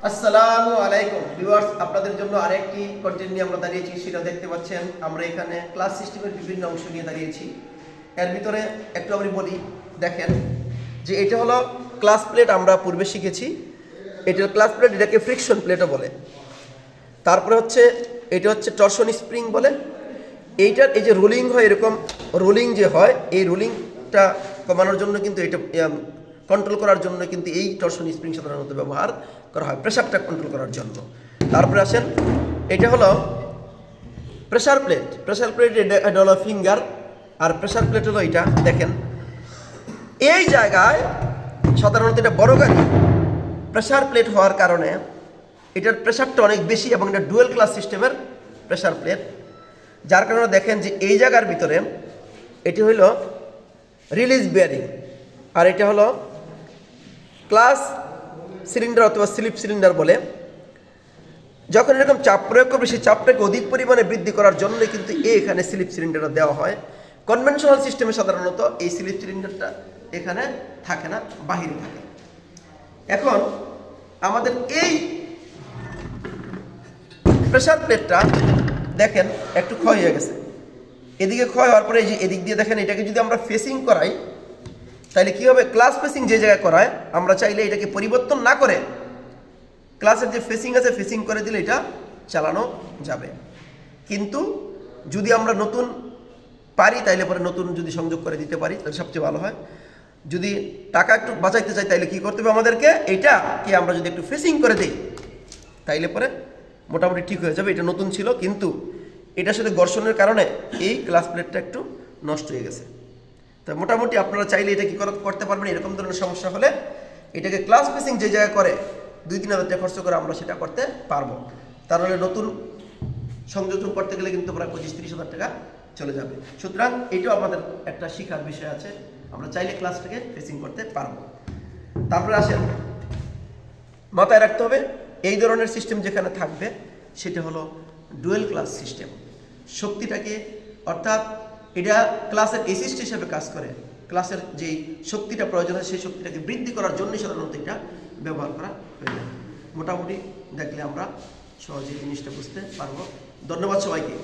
আসসালামু আলাইকুম ভিউয়ার্স, আপনাদের জন্য আরেকটি কন্টেন্ট নিয়ে আমরা দাঁড়িয়েছি। সেটা দেখতে পাচ্ছেন, আমরা এখানে ক্লাস সিস্টেমের বিভিন্ন অংশ নিয়ে দাঁড়িয়েছি। এর ভিতরে একটু আমি বলি, দেখেন যে এটা হলো ক্লাস প্লেট। আমরা পূর্বে শিখেছি এটা ক্লাস প্লেট, এটাকে ফ্রিকশন প্লেটও বলে। তারপরে হচ্ছে এটা হচ্ছে টরশন স্প্রিং বলে। এইটার এই যে রোলিং হয়, এরকম রোলিং যে হয়, এই রোলিংটা কমানোর জন্য কিন্তু এটা কন্ট্রোল করার জন্য কিন্তু এই টরশন স্প্রিং সাধারণত ব্যবহার করা হয় প্রেশারটা কন্ট্রোল করার জন্য। তারপরে আসেন, এটা হলো প্রেশার প্লেট। প্রেশার প্লেট এটা হলো ফিঙ্গার, আর প্রেশার প্লেট হলো এটা। দেখেন এই জায়গায় সাধারণত এটা বড় গাড়ি প্রেশার প্লেট হওয়ার কারণে এটার প্রেশারটা অনেক বেশি, এবং এটা ডুয়েল ক্লাস সিস্টেমের প্রেশার প্লেট। যার কারণে দেখেন যে এই জায়গার ভিতরে এটি হলো রিলিজ বেয়ারিং, আর এটা হলো ক্লাস সিলিন্ডার অথবা স্লিপ সিলিন্ডার বলে। যখন এরকম চাপ প্রয়োগ করবে, সেই চাপটাকে অধিক পরিমাণে বৃদ্ধি করার জন্য কিন্তু এখানে স্লিপ সিলিন্ডারটা দেওয়া হয়। কনভেনশনাল সিস্টেমে সাধারণত এই স্লিপ সিলিন্ডারটা এখানে থাকে না, বাহিরে থাকে। এখন আমাদের এই প্রেশার প্লেটটা দেখেন একটু ক্ষয় হয়ে গেছে। এদিকে ক্ষয় হওয়ার পরে এই যে এদিক দিয়ে দেখেন, এটাকে যদি আমরা ফেসিং করাই তাহলে কী হবে, ক্লাস ফেসিং যে জায়গায় করায় আমরা চাইলে এটাকে পরিবর্তন না করে ক্লাসের যে ফেসিং আছে ফেসিং করে দিলে এটা চালানো যাবে। কিন্তু যদি আমরা নতুন পারি তাইলে পরে নতুন যদি সংযোগ করে দিতে পারি তাহলে সবচেয়ে ভালো হয়। যদি টাকা একটু বাঁচাইতে চাই তাহলে কী করতে হবে আমাদেরকে, এইটাকে আমরা যদি একটু ফেসিং করে দিই তাইলে পরে মোটামুটি ঠিক হয়ে যাবে। এটা নতুন ছিল, কিন্তু এটার সাথে ঘর্ষণের কারণে এই ক্লাস প্লেটটা একটু নষ্ট হয়ে গেছে। তা মোটামুটি আপনারা চাইলে এটা কী করতে পারবেন, এরকম ধরনের সমস্যা হলে এটাকে ক্লাস ফেসিং যে জায়গায় করে 2-3 হাজার টাকা খরচ করে আমরা সেটা করতে পারবো। তাহলে নতুন সংযোজন করতে গেলে কিন্তু প্রায় 25-30 হাজার টাকা চলে যাবে। সুতরাং এটাও আমাদের একটা শিখার বিষয় আছে, আমরা চাইলে ক্লাসটাকে ফেসিং করতে পারবো। তারপরে আসেন, মাথায় রাখতে হবে এই ধরনের সিস্টেম যেখানে থাকবে সেটা হলো ডুয়েল ক্লাস সিস্টেম। শক্তিটাকে অর্থাৎ এটা ক্লাসের অ্যাসিস্ট হিসেবে কাজ করে। ক্লাসের যেই শক্তিটা প্রয়োজন হয় সেই শক্তিটাকে বৃদ্ধি করার জন্যই সাধারণত এটা ব্যবহার করা হয়ে যায়। মোটামুটি দেখলে আমরা সহজে জিনিসটা বুঝতে পারবো। ধন্যবাদ সবাইকে।